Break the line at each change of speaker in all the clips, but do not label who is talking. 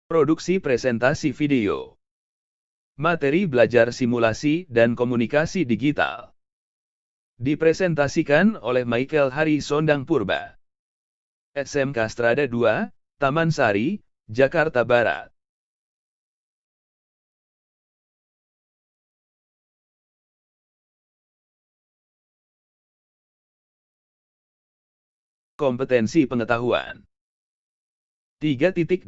Produksi presentasi video. Materi belajar simulasi dan komunikasi digital. Dipresentasikan oleh Michael Hari Sondang Purba. SMK Strada 2, Taman Sari, Jakarta Barat. Kompetensi pengetahuan. 3.12.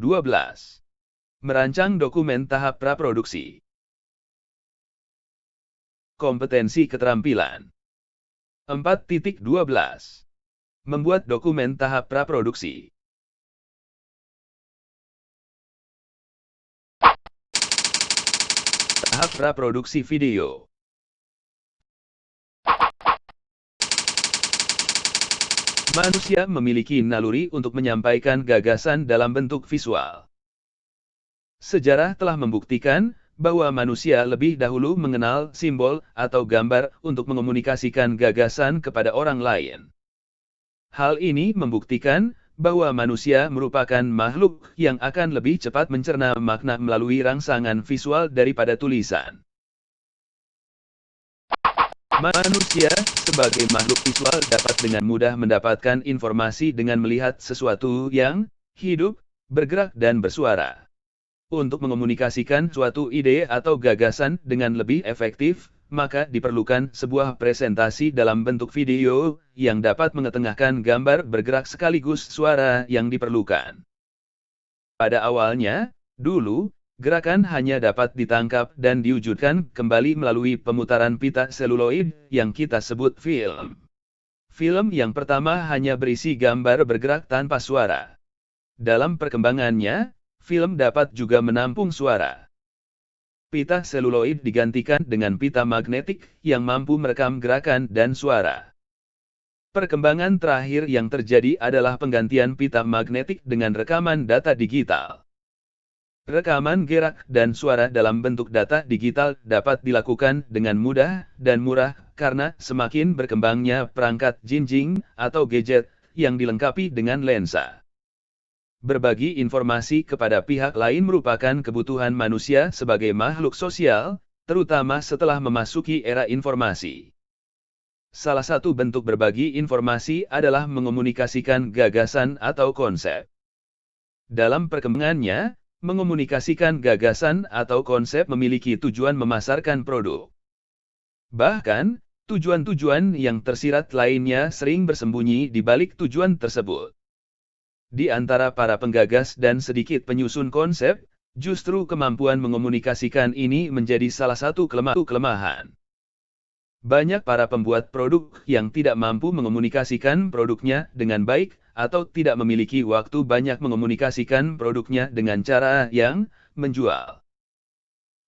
Merancang dokumen tahap praproduksi. Kompetensi keterampilan. 4.12. Membuat dokumen tahap praproduksi. Tahap praproduksi video. Manusia memiliki naluri untuk menyampaikan gagasan dalam bentuk visual. Sejarah telah membuktikan bahwa manusia lebih dahulu mengenal simbol atau gambar untuk mengomunikasikan gagasan kepada orang lain. Hal ini membuktikan bahwa manusia merupakan makhluk yang akan lebih cepat mencerna makna melalui rangsangan visual daripada tulisan. Manusia, sebagai makhluk visual dapat dengan mudah mendapatkan informasi dengan melihat sesuatu yang hidup, bergerak dan bersuara. Untuk mengomunikasikan suatu ide atau gagasan dengan lebih efektif, maka diperlukan sebuah presentasi dalam bentuk video yang dapat mengetengahkan gambar bergerak sekaligus suara yang diperlukan. Pada awalnya, dulu, gerakan hanya dapat ditangkap dan diwujudkan kembali melalui pemutaran pita seluloid yang kita sebut film. Film yang pertama hanya berisi gambar bergerak tanpa suara. Dalam perkembangannya, film dapat juga menampung suara. Pita seluloid digantikan dengan pita magnetik yang mampu merekam gerakan dan suara. Perkembangan terakhir yang terjadi adalah penggantian pita magnetik dengan rekaman data digital. Rekaman gerak dan suara dalam bentuk data digital dapat dilakukan dengan mudah dan murah karena semakin berkembangnya perangkat jinjing atau gadget yang dilengkapi dengan lensa. Berbagi informasi kepada pihak lain merupakan kebutuhan manusia sebagai makhluk sosial, terutama setelah memasuki era informasi. Salah satu bentuk berbagi informasi adalah mengomunikasikan gagasan atau konsep. Dalam perkembangannya, mengomunikasikan gagasan atau konsep memiliki tujuan memasarkan produk. Bahkan, tujuan-tujuan yang tersirat lainnya sering bersembunyi di balik tujuan tersebut. Di antara para penggagas dan sedikit penyusun konsep, justru kemampuan mengomunikasikan ini menjadi salah satu kelemahan. Banyak para pembuat produk yang tidak mampu mengomunikasikan produknya dengan baik, atau tidak memiliki waktu banyak mengomunikasikan produknya dengan cara yang menjual.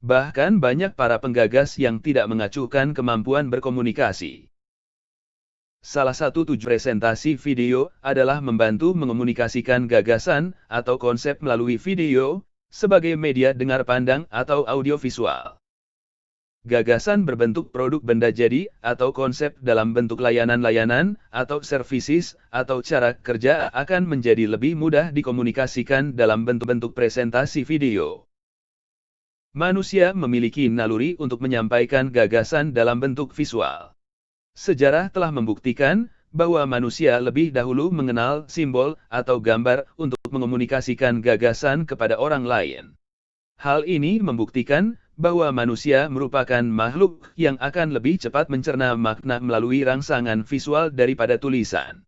Bahkan banyak para penggagas yang tidak mengacuhkan kemampuan berkomunikasi. Salah satu tujuan presentasi video adalah membantu mengomunikasikan gagasan atau konsep melalui video sebagai media dengar pandang atau audiovisual. Gagasan berbentuk produk benda jadi atau konsep dalam bentuk layanan-layanan atau services atau cara kerja akan menjadi lebih mudah dikomunikasikan dalam bentuk-bentuk presentasi video. Manusia memiliki naluri untuk menyampaikan gagasan dalam bentuk visual. Sejarah telah membuktikan bahwa manusia lebih dahulu mengenal simbol atau gambar untuk mengomunikasikan gagasan kepada orang lain. Hal ini membuktikan bahwa manusia merupakan makhluk yang akan lebih cepat mencerna makna melalui rangsangan visual daripada tulisan.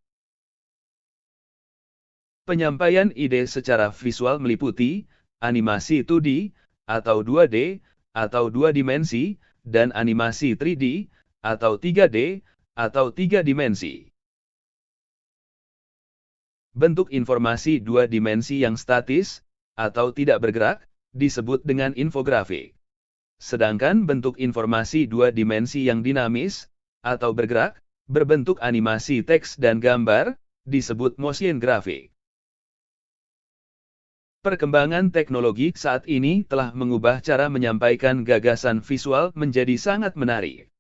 Penyampaian ide secara visual meliputi animasi 2D atau 2D atau 2 dimensi dan animasi 3D atau 3D atau 3 dimensi. Bentuk informasi 2 dimensi yang statis atau tidak bergerak disebut dengan infografik. Sedangkan bentuk informasi 2 dimensi yang dinamis, atau bergerak, berbentuk animasi teks dan gambar, disebut motion graphic. Perkembangan teknologi saat ini telah mengubah cara menyampaikan gagasan visual menjadi sangat menarik.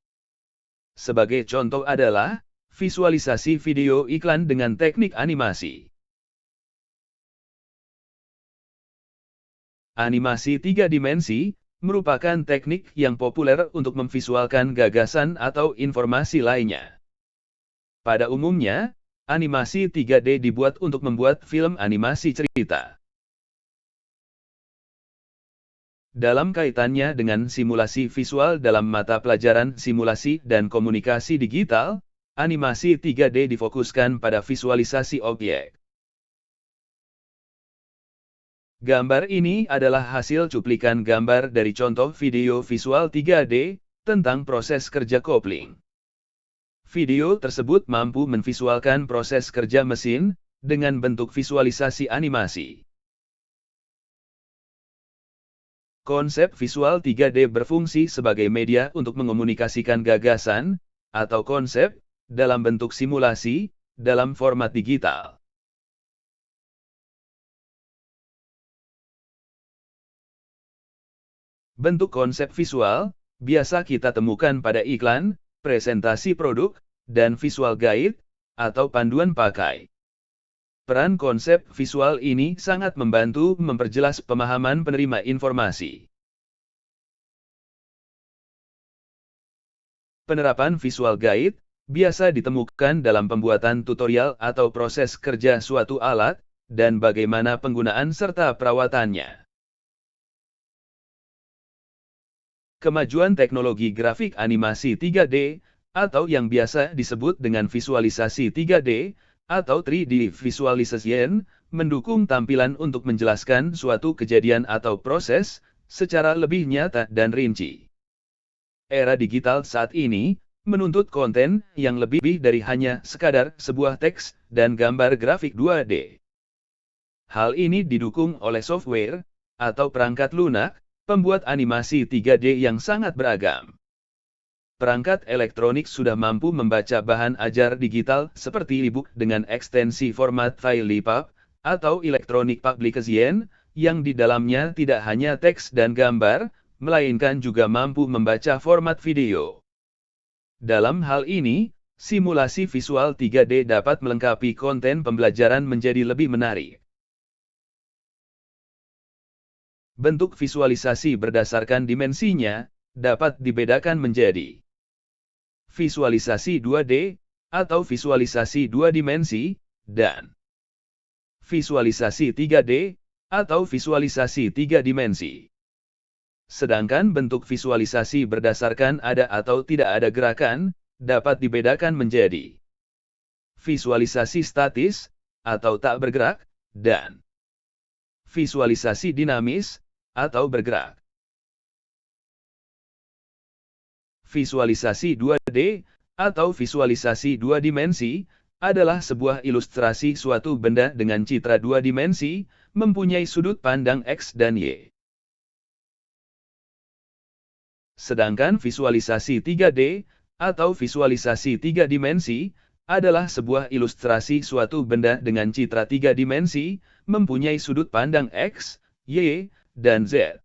Sebagai contoh adalah, visualisasi video iklan dengan teknik animasi. Animasi tiga dimensi merupakan teknik yang populer untuk memvisualkan gagasan atau informasi lainnya. Pada umumnya, animasi 3D dibuat untuk membuat film animasi cerita. Dalam kaitannya dengan simulasi visual dalam mata pelajaran simulasi dan komunikasi digital, animasi 3D difokuskan pada visualisasi objek. Gambar ini adalah hasil cuplikan gambar dari contoh video visual 3D tentang proses kerja kopling. Video tersebut mampu memvisualkan proses kerja mesin dengan bentuk visualisasi animasi. Konsep visual 3D berfungsi sebagai media untuk mengomunikasikan gagasan atau konsep dalam bentuk simulasi dalam format digital. Bentuk konsep visual biasa kita temukan pada iklan, presentasi produk, dan visual guide atau panduan pakai. Peran konsep visual ini sangat membantu memperjelas pemahaman penerima informasi. Penerapan visual guide biasa ditemukan dalam pembuatan tutorial atau proses kerja suatu alat, dan bagaimana penggunaan serta perawatannya. Kemajuan teknologi grafik animasi 3D, atau yang biasa disebut dengan visualisasi 3D, atau 3D visualization, mendukung tampilan untuk menjelaskan suatu kejadian atau proses secara lebih nyata dan rinci. Era digital saat ini menuntut konten yang lebih dari hanya sekadar sebuah teks dan gambar grafik 2D. Hal ini didukung oleh software atau perangkat lunak pembuat animasi 3D yang sangat beragam. Perangkat elektronik sudah mampu membaca bahan ajar digital seperti e-book dengan ekstensi format file EPUB atau Electronic Publication, yang di dalamnya tidak hanya teks dan gambar, melainkan juga mampu membaca format video. Dalam hal ini, simulasi visual 3D dapat melengkapi konten pembelajaran menjadi lebih menarik. Bentuk visualisasi berdasarkan dimensinya dapat dibedakan menjadi visualisasi 2D atau visualisasi 2 dimensi, dan visualisasi 3D atau visualisasi 3 dimensi. Sedangkan bentuk visualisasi berdasarkan ada atau tidak ada gerakan dapat dibedakan menjadi visualisasi statis atau tak bergerak, dan visualisasi dinamis atau bergerak. Visualisasi 2D atau visualisasi 2 dimensi adalah sebuah ilustrasi suatu benda dengan citra 2 dimensi, mempunyai sudut pandang X dan Y. Sedangkan visualisasi 3D atau visualisasi 3 dimensi adalah sebuah ilustrasi suatu benda dengan citra 3 dimensi, mempunyai sudut pandang X, Y, dan Z.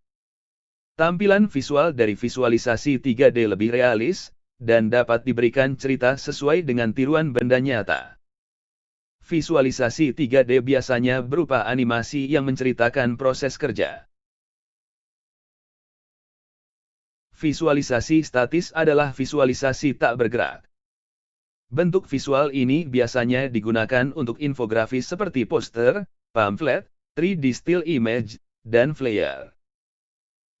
Tampilan visual dari visualisasi 3D lebih realis, dan dapat diberikan cerita sesuai dengan tiruan benda nyata. Visualisasi 3D biasanya berupa animasi yang menceritakan proses kerja. Visualisasi statis adalah visualisasi tak bergerak. Bentuk visual ini biasanya digunakan untuk infografis seperti poster, pamflet, 3D still image, dan flyer.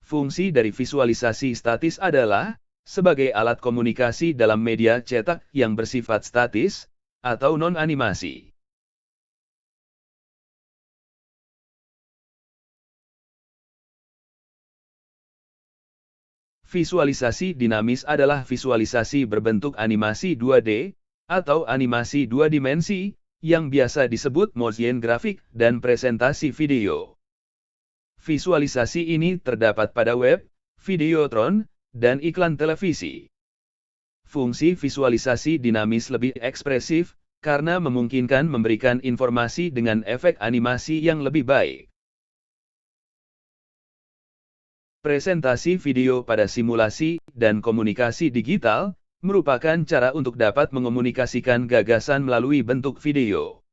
Fungsi dari visualisasi statis adalah sebagai alat komunikasi dalam media cetak yang bersifat statis atau non-animasi. Visualisasi dinamis adalah visualisasi berbentuk animasi 2D atau animasi 2 dimensi yang biasa disebut motion grafik dan presentasi video. Visualisasi ini terdapat pada web, videotron, dan iklan televisi. Fungsi visualisasi dinamis lebih ekspresif karena memungkinkan memberikan informasi dengan efek animasi yang lebih baik. Presentasi video pada simulasi dan komunikasi digital merupakan cara untuk dapat mengomunikasikan gagasan melalui bentuk video.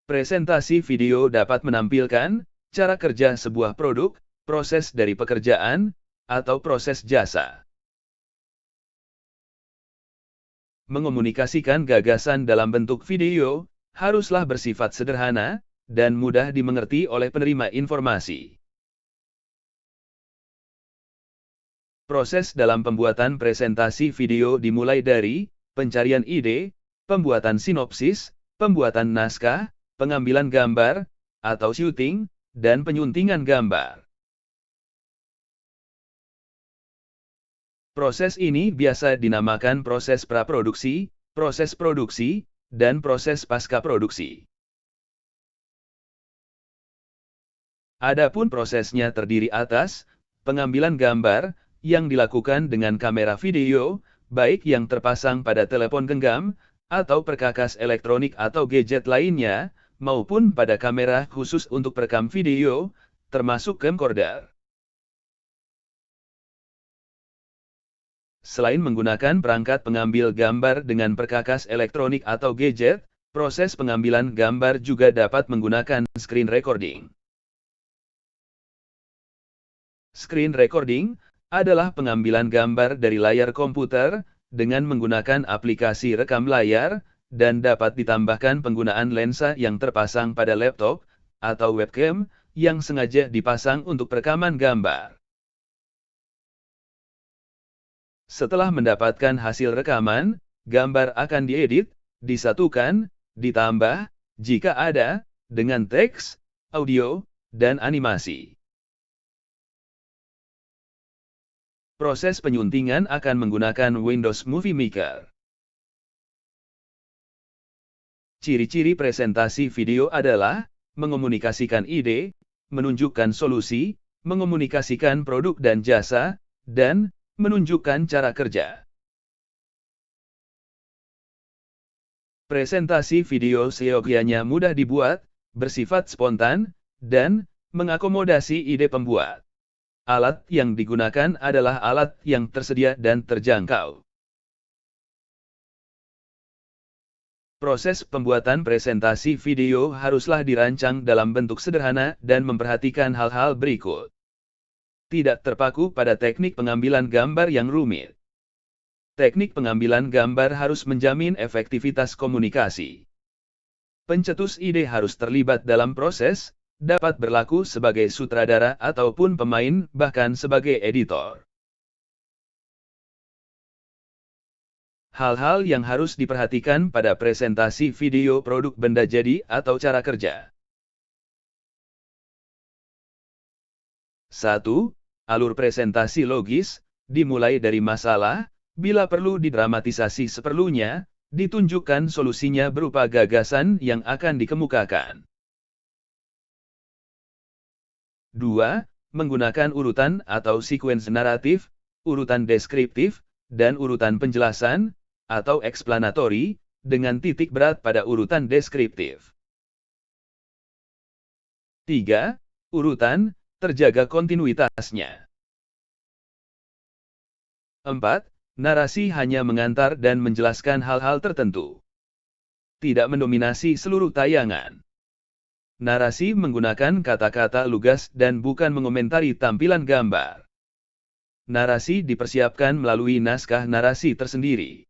Presentasi video dapat menampilkan cara kerja sebuah produk, proses dari pekerjaan, atau proses jasa. Mengomunikasikan gagasan dalam bentuk video haruslah bersifat sederhana dan mudah dimengerti oleh penerima informasi. Proses dalam pembuatan presentasi video dimulai dari pencarian ide, pembuatan sinopsis, pembuatan naskah, pengambilan gambar, atau syuting, dan penyuntingan gambar. Proses ini biasa dinamakan proses praproduksi, proses produksi, dan proses pasca produksi. Adapun prosesnya terdiri atas pengambilan gambar yang dilakukan dengan kamera video, baik yang terpasang pada telepon genggam, atau perkakas elektronik atau gadget lainnya, maupun pada kamera khusus untuk perekam video, termasuk camcorder. Selain menggunakan perangkat pengambil gambar dengan perkakas elektronik atau gadget, proses pengambilan gambar juga dapat menggunakan screen recording. Screen recording adalah pengambilan gambar dari layar komputer dengan menggunakan aplikasi rekam layar, dan dapat ditambahkan penggunaan lensa yang terpasang pada laptop atau webcam yang sengaja dipasang untuk perekaman gambar. Setelah mendapatkan hasil rekaman, gambar akan diedit, disatukan, ditambah, jika ada, dengan teks, audio, dan animasi. Proses penyuntingan akan menggunakan Windows Movie Maker. Ciri-ciri presentasi video adalah mengomunikasikan ide, menunjukkan solusi, mengomunikasikan produk dan jasa, dan menunjukkan cara kerja. Presentasi video seyogyanya mudah dibuat, bersifat spontan, dan mengakomodasi ide pembuat. Alat yang digunakan adalah alat yang tersedia dan terjangkau. Proses pembuatan presentasi video haruslah dirancang dalam bentuk sederhana dan memperhatikan hal-hal berikut. Tidak terpaku pada teknik pengambilan gambar yang rumit. Teknik pengambilan gambar harus menjamin efektivitas komunikasi. Pencetus ide harus terlibat dalam proses, dapat berlaku sebagai sutradara ataupun pemain, bahkan sebagai editor. Hal-hal yang harus diperhatikan pada presentasi video produk benda jadi atau cara kerja. 1. Alur presentasi logis, dimulai dari masalah, bila perlu didramatisasi seperlunya, ditunjukkan solusinya berupa gagasan yang akan dikemukakan. 2. Menggunakan urutan atau sequence naratif, urutan deskriptif, dan urutan penjelasan, atau explanatory, dengan titik berat pada urutan deskriptif. 3. Urutan, terjaga kontinuitasnya. 4. Narasi hanya mengantar dan menjelaskan hal-hal tertentu. Tidak mendominasi seluruh tayangan. Narasi menggunakan kata-kata lugas dan bukan mengomentari tampilan gambar. Narasi dipersiapkan melalui naskah narasi tersendiri.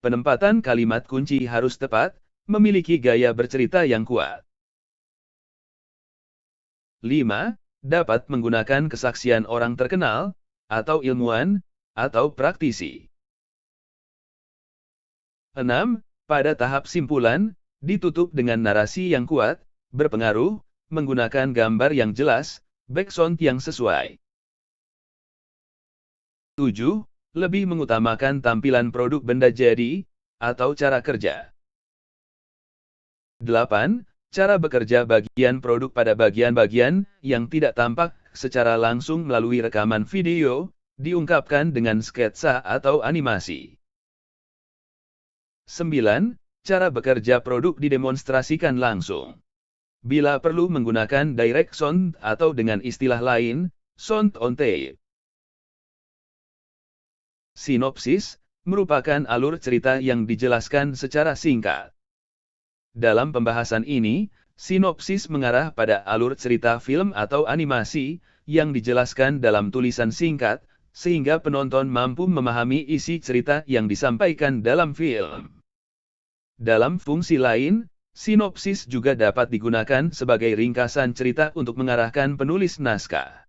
Penempatan kalimat kunci harus tepat, memiliki gaya bercerita yang kuat. 5. Dapat menggunakan kesaksian orang terkenal, atau ilmuwan, atau praktisi. 6. Pada tahap simpulan, ditutup dengan narasi yang kuat, berpengaruh, menggunakan gambar yang jelas, background yang sesuai. 7. Lebih mengutamakan tampilan produk benda jadi, atau cara kerja. 8. Cara bekerja bagian produk pada bagian-bagian yang tidak tampak secara langsung melalui rekaman video, diungkapkan dengan sketsa atau animasi. 9. Cara bekerja produk didemonstrasikan langsung. Bila perlu menggunakan direct sound atau dengan istilah lain, sound on tape. Sinopsis merupakan alur cerita yang dijelaskan secara singkat. Dalam pembahasan ini, sinopsis mengarah pada alur cerita film atau animasi yang dijelaskan dalam tulisan singkat, sehingga penonton mampu memahami isi cerita yang disampaikan dalam film. Dalam fungsi lain, sinopsis juga dapat digunakan sebagai ringkasan cerita untuk mengarahkan penulis naskah.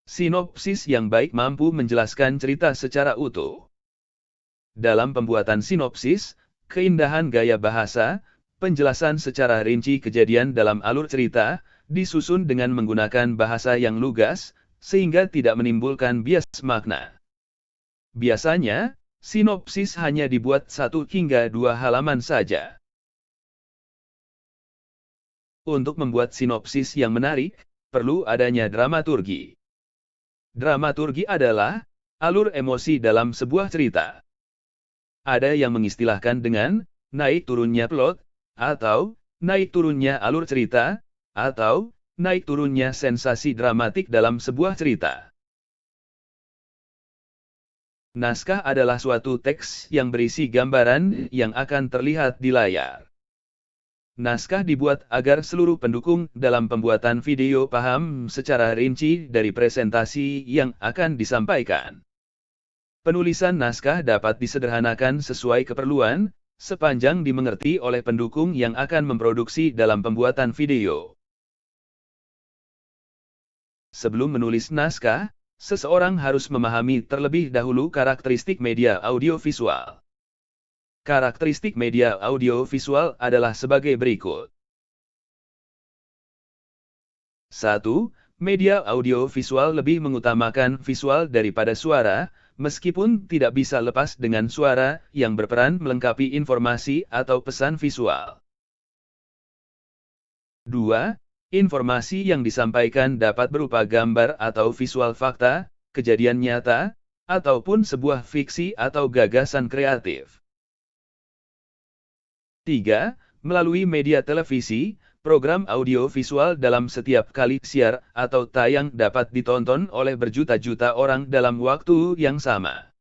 Sinopsis yang baik mampu menjelaskan cerita secara utuh. Dalam pembuatan sinopsis, keindahan gaya bahasa, penjelasan secara rinci kejadian dalam alur cerita, disusun dengan menggunakan bahasa yang lugas, sehingga tidak menimbulkan bias makna. Biasanya, sinopsis hanya dibuat 1 hingga 2 halaman saja. Untuk membuat sinopsis yang menarik, perlu adanya dramaturgi. Dramaturgi adalah alur emosi dalam sebuah cerita. Ada yang mengistilahkan dengan naik turunnya plot, atau naik turunnya alur cerita, atau naik turunnya sensasi dramatik dalam sebuah cerita. Naskah adalah suatu teks yang berisi gambaran yang akan terlihat di layar. Naskah dibuat agar seluruh pendukung dalam pembuatan video paham secara rinci dari presentasi yang akan disampaikan. Penulisan naskah dapat disederhanakan sesuai keperluan, sepanjang dimengerti oleh pendukung yang akan memproduksi dalam pembuatan video. Sebelum menulis naskah, seseorang harus memahami terlebih dahulu karakteristik media audiovisual. Karakteristik media audiovisual adalah sebagai berikut. 1. Media audiovisual lebih mengutamakan visual daripada suara, meskipun tidak bisa lepas dengan suara yang berperan melengkapi informasi atau pesan visual. 2. Informasi yang disampaikan dapat berupa gambar atau visual fakta, kejadian nyata, ataupun sebuah fiksi atau gagasan kreatif. 3. Melalui media televisi, program audiovisual dalam setiap kali siar atau tayang dapat ditonton oleh berjuta-juta orang dalam waktu yang sama.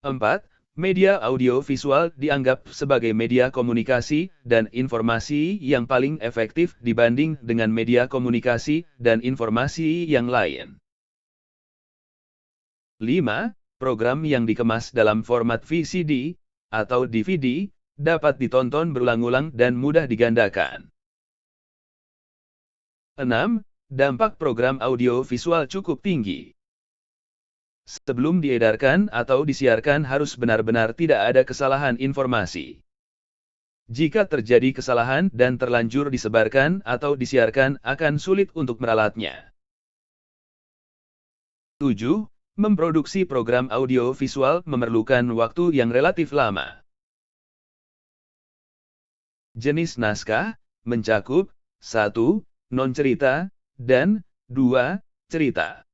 4. Media audiovisual dianggap sebagai media komunikasi dan informasi yang paling efektif dibanding dengan media komunikasi dan informasi yang lain. 5. Program yang dikemas dalam format VCD atau DVD, dapat ditonton berulang-ulang dan mudah digandakan. 6. Dampak program audiovisual cukup tinggi. Sebelum diedarkan atau disiarkan harus benar-benar tidak ada kesalahan informasi. Jika terjadi kesalahan dan terlanjur disebarkan atau disiarkan akan sulit untuk meralatnya. 7. Memproduksi program audiovisual memerlukan waktu yang relatif lama. Jenis naskah mencakup 1. Non-cerita, dan 2. Cerita.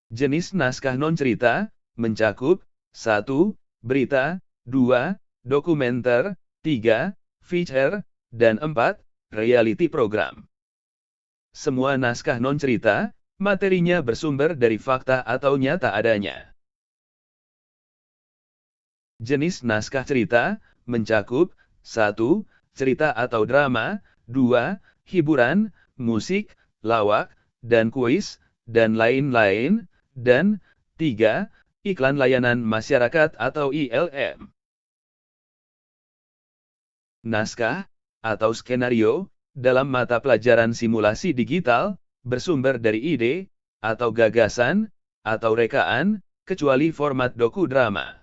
Jenis naskah non-cerita mencakup 1. Berita, 2. Dokumenter, 3. Feature, dan 4. Reality program. Semua naskah non-cerita, materinya bersumber dari fakta atau nyata adanya. Jenis naskah cerita mencakup 1. Cerita atau drama, 2. Hiburan, musik, lawak, dan kuis, dan lain-lain, dan 3. Iklan layanan masyarakat atau ILM. Naskah atau skenario dalam mata pelajaran simulasi digital bersumber dari ide, atau gagasan, atau rekaan, kecuali format dokudrama.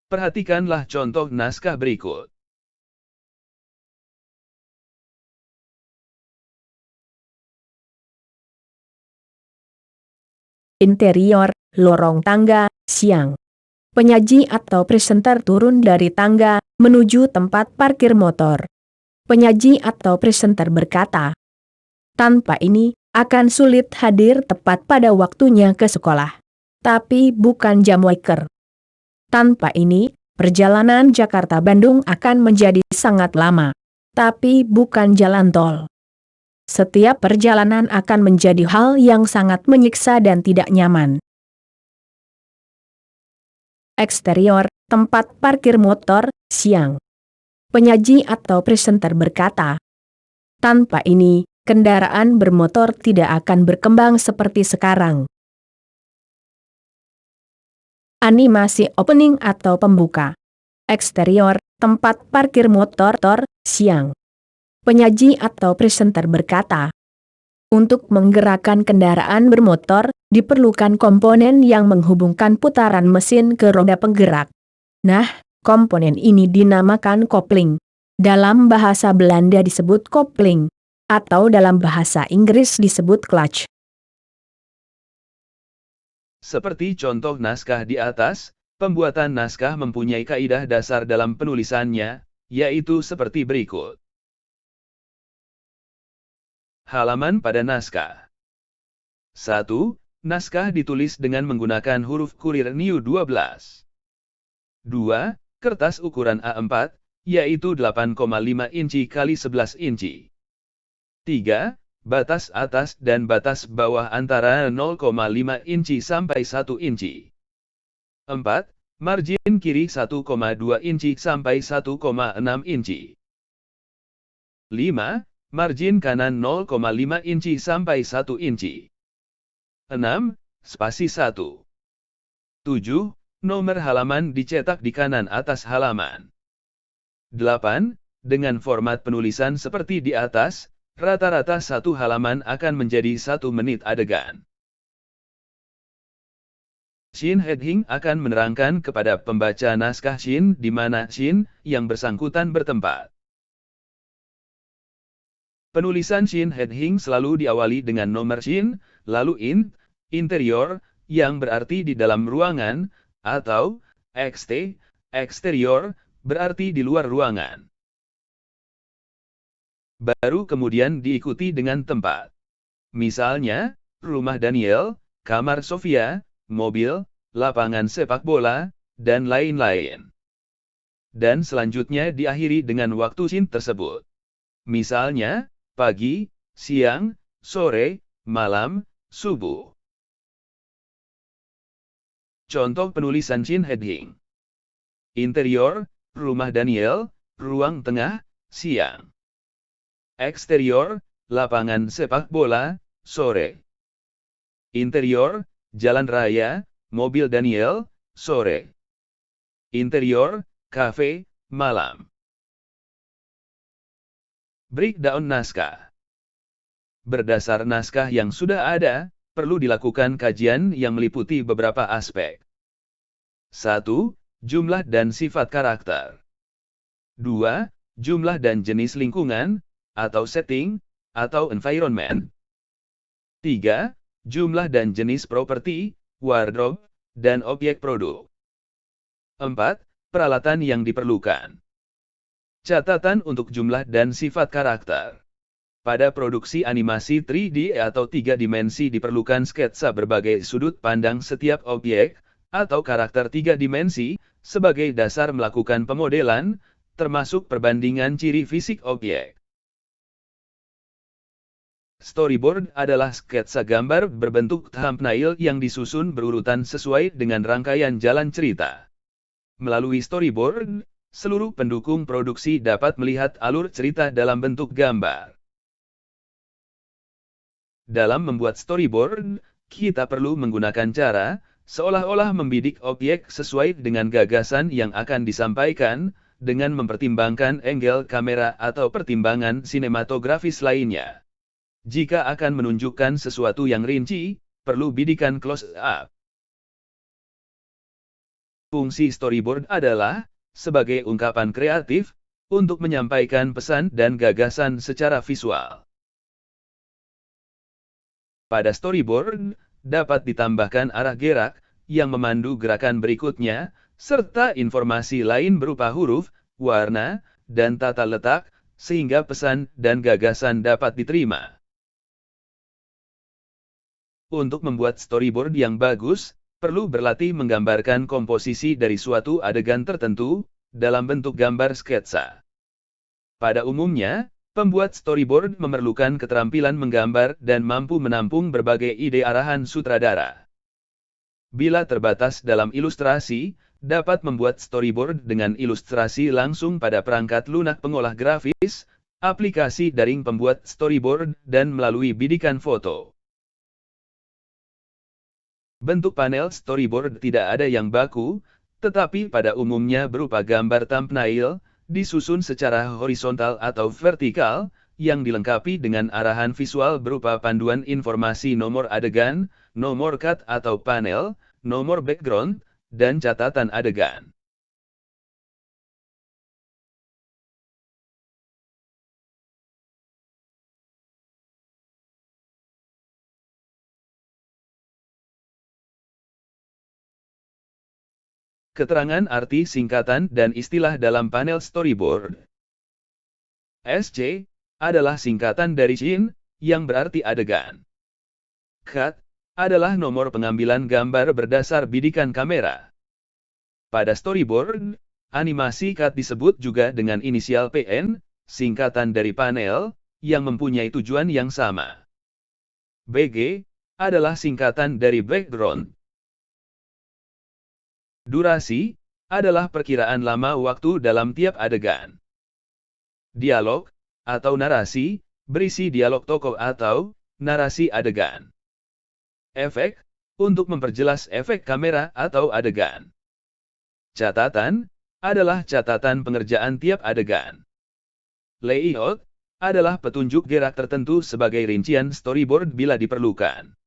Perhatikanlah contoh naskah berikut.
Interior, lorong tangga, siang. Penyaji atau presenter turun dari tangga, menuju tempat parkir motor. Penyaji atau presenter berkata, "Tanpa ini, akan sulit hadir tepat pada waktunya ke sekolah. Tapi bukan jam waker. Tanpa ini, perjalanan Jakarta-Bandung akan menjadi sangat lama. Tapi bukan jalan tol. Setiap perjalanan akan menjadi hal yang sangat menyiksa dan tidak nyaman. Eksterior, tempat parkir motor, siang. Penyaji atau presenter berkata, tanpa ini, kendaraan bermotor tidak akan berkembang seperti sekarang. Animasi opening atau pembuka. Eksterior, tempat parkir motor, siang. Penyaji atau presenter berkata, untuk menggerakkan kendaraan bermotor, diperlukan komponen yang menghubungkan putaran mesin ke roda penggerak. Nah, komponen ini dinamakan kopling. Dalam bahasa Belanda disebut kopling, atau dalam bahasa Inggris disebut clutch.
Seperti contoh naskah di atas, pembuatan naskah mempunyai kaidah dasar dalam penulisannya, yaitu seperti berikut. Halaman pada naskah. 1. Naskah ditulis dengan menggunakan huruf Kurir New 12. 2. Kertas ukuran A4, yaitu 8,5 inci x 11 inci. 3. Batas atas dan batas bawah antara 0,5 inci sampai 1 inci. 4. Margin kiri 1,2 inci sampai 1,6 inci. 5. Margin kanan 0,5 inci sampai 1 inci. 6. Spasi 1. 7. Nomor halaman dicetak di kanan atas halaman. 8. Dengan format penulisan seperti di atas, rata-rata satu halaman akan menjadi 1 menit adegan. Scene heading akan menerangkan kepada pembaca naskah scene di mana scene yang bersangkutan bertempat. Penulisan scene heading selalu diawali dengan nomor scene, lalu interior, yang berarti di dalam ruangan, atau exterior, berarti di luar ruangan. Baru kemudian diikuti dengan tempat. Misalnya, rumah Daniel, kamar Sofia, mobil, lapangan sepak bola, dan lain-lain. Dan selanjutnya diakhiri dengan waktu scene tersebut. Misalnya, pagi, siang, sore, malam, subuh. Contoh penulisan scene heading. Interior, rumah Daniel, ruang tengah, siang. Eksterior, lapangan sepak bola, sore. Interior, jalan raya, mobil Daniel, sore. Interior, kafe, malam. Breakdown naskah. Berdasar naskah yang sudah ada, perlu dilakukan kajian yang meliputi beberapa aspek. 1. Jumlah dan sifat karakter. 2. Jumlah dan jenis lingkungan, atau setting, atau environment. 3. Jumlah dan jenis properti, wardrobe, dan objek produk. 4. Peralatan yang diperlukan. Catatan untuk jumlah dan sifat karakter. Pada produksi animasi 3D atau 3 dimensi diperlukan sketsa berbagai sudut pandang setiap objek, atau karakter 3 dimensi, sebagai dasar melakukan pemodelan, termasuk perbandingan ciri fisik objek. Storyboard adalah sketsa gambar berbentuk thumbnail yang disusun berurutan sesuai dengan rangkaian jalan cerita. Melalui storyboard, seluruh pendukung produksi dapat melihat alur cerita dalam bentuk gambar. Dalam membuat storyboard, kita perlu menggunakan cara, seolah-olah membidik objek sesuai dengan gagasan yang akan disampaikan, dengan mempertimbangkan angle kamera atau pertimbangan sinematografis lainnya. Jika akan menunjukkan sesuatu yang rinci, perlu bidikan close-up. Fungsi storyboard adalah sebagai ungkapan kreatif untuk menyampaikan pesan dan gagasan secara visual. Pada storyboard, dapat ditambahkan arah gerak yang memandu gerakan berikutnya, serta informasi lain berupa huruf, warna, dan tata letak, sehingga pesan dan gagasan dapat diterima. Untuk membuat storyboard yang bagus, perlu berlatih menggambarkan komposisi dari suatu adegan tertentu, dalam bentuk gambar sketsa. Pada umumnya, pembuat storyboard memerlukan keterampilan menggambar dan mampu menampung berbagai ide arahan sutradara. Bila terbatas dalam ilustrasi, dapat membuat storyboard dengan ilustrasi langsung pada perangkat lunak pengolah grafis, aplikasi daring pembuat storyboard, dan melalui bidikan foto. Bentuk panel storyboard tidak ada yang baku, tetapi pada umumnya berupa gambar thumbnail, disusun secara horizontal atau vertikal, yang dilengkapi dengan arahan visual berupa panduan informasi nomor adegan, nomor cut atau panel, nomor background, dan catatan adegan. Keterangan arti singkatan dan istilah dalam panel storyboard. SC adalah singkatan dari scene, yang berarti adegan. Cut adalah nomor pengambilan gambar berdasar bidikan kamera. Pada storyboard, animasi cut disebut juga dengan inisial PN, singkatan dari panel, yang mempunyai tujuan yang sama. BG adalah singkatan dari background. Durasi adalah perkiraan lama waktu dalam tiap adegan. Dialog atau narasi berisi dialog tokoh atau narasi adegan. Efek untuk memperjelas efek kamera atau adegan. Catatan adalah catatan pengerjaan tiap adegan. Layout adalah petunjuk gerak tertentu sebagai rincian storyboard bila diperlukan.